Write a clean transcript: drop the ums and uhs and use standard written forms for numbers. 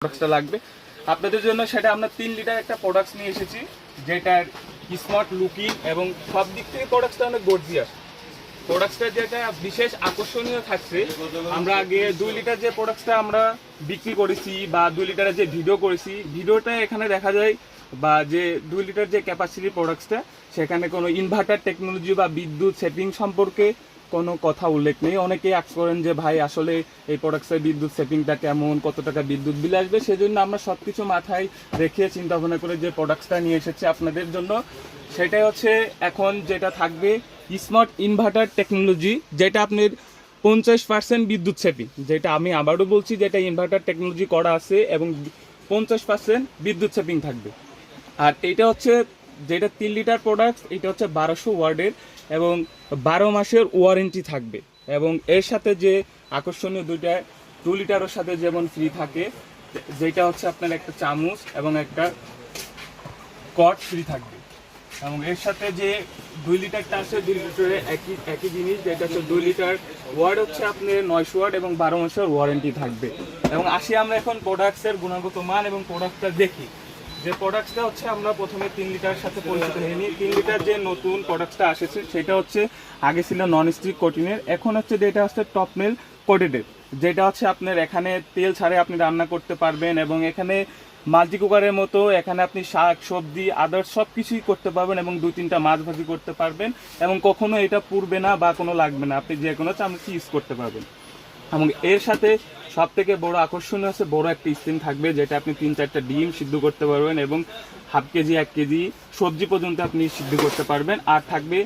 প্রোডাক্টটা লাগবে আপনাদের জন্য, সেটা আমরা 3 লিটার একটা প্রোডাক্টস নিয়ে এসেছি, যেটার স্মার্ট লুকিং এবং সব দিক থেকে প্রোডাক্টটা অনেক গর্জিয়াস। প্রোডাক্টটা যেটা বিশেষ আকর্ষণীয় থাকছে, আমরা আগে 2 লিটার যে প্রোডাক্টটা আমরা বিক্রি করেছি বা 2 লিটারের যে ভিডিও করেছি, ভিডিওটা এখানে দেখা যায় বা যে 2 লিটার যে ক্যাপাসিটি প্রোডাক্টসটা, সেখানে কোনো ইনভার্টার টেকনোলজি বা বিদ্যুৎ সেটিং সম্পর্কে কোনো কথা উল্লেখ নেই। অনেকেই আজ করেন যে ভাই আসলে এই প্রোডাক্টসের বিদ্যুৎ সেটিংটা কেমন, কত টাকা বিদ্যুৎ বিল আসবে, সেজন্য আমরা সব কিছু মাথায় রেখে চিন্তা ভাবনা করে যে প্রোডাক্টসটা নিয়ে এসেছি আপনাদের জন্য, সেটাই হচ্ছে এখন যেটা থাকবে স্মার্ট ইনভার্টার টেকনোলজি, যেটা আপনার 50% বিদ্যুৎ সেভিং, যেটা আমি আবারও বলছি, যেটা ইনভার্টার টেকনোলজি করা আছে এবং 50% বিদ্যুৎ সেভিং থাকবে। আর এটা হচ্ছে যেটা 3 লিটার প্রোডাক্ট, এটা হচ্ছে 1200 ওয়ার্ডের এবং 12 মাসের ওয়ারেন্টি থাকবে। এবং এর সাথে যে আকর্ষণীয় 2 লিটারের সাথে যেমন ফ্রি থাকে, যেটা হচ্ছে আপনার একটা চামচ এবং একটা কট ফ্রি থাকবে। এবং এর সাথে যে 2 লিটারটা আছে, 2 লিটারের একই জিনিস, যেটা হচ্ছে 2 লিটার ওয়ার্ড হচ্ছে আপনার 900 ওয়ার্ড এবং 12 মাসের ওয়ারেন্টি থাকবে। এবং আসি আমরা এখন প্রোডাক্টসের গুণগত মান এবং প্রোডাক্টটা দেখি। যে প্রোডাক্টসটা হচ্ছে আমরা প্রথমে 3 লিটারের সাথে পরিচিত হয়ে নিই। 3 লিটার যে নতুন প্রোডাক্টটা আসেছে, সেটা হচ্ছে আগে ছিল নন স্টিক কোটিনের, এখন হচ্ছে যেটা হচ্ছে টপ মেল কোটেডের, যেটা হচ্ছে আপনার এখানে তেল ছাড়াই আপনি রান্না করতে পারবেন এবং এখানে মাল্টি কুকারের মতো এখানে আপনি শাক সবজি আদার্স সব কিছুই করতে পারবেন এবং 2-3টা মাছ ভাজি করতে পারবেন এবং কখনো এটা পুড়বে না বা কোনো লাগবে না, আপনি যে কোনো চামচি ইউজ করতে পারবেন। এবং এর সাথে সব থেকে বড় আকর্ষণ হচ্ছে বড় একটা স্ক্রিন থাকবে, যেটা আপনি 3-4টা ডিম সিদ্ধ করতে পারবেন এবং হাফ কেজি 1 কেজি সবজি পর্যন্ত আপনি সিদ্ধ করতে পারবেন। আর থাকবে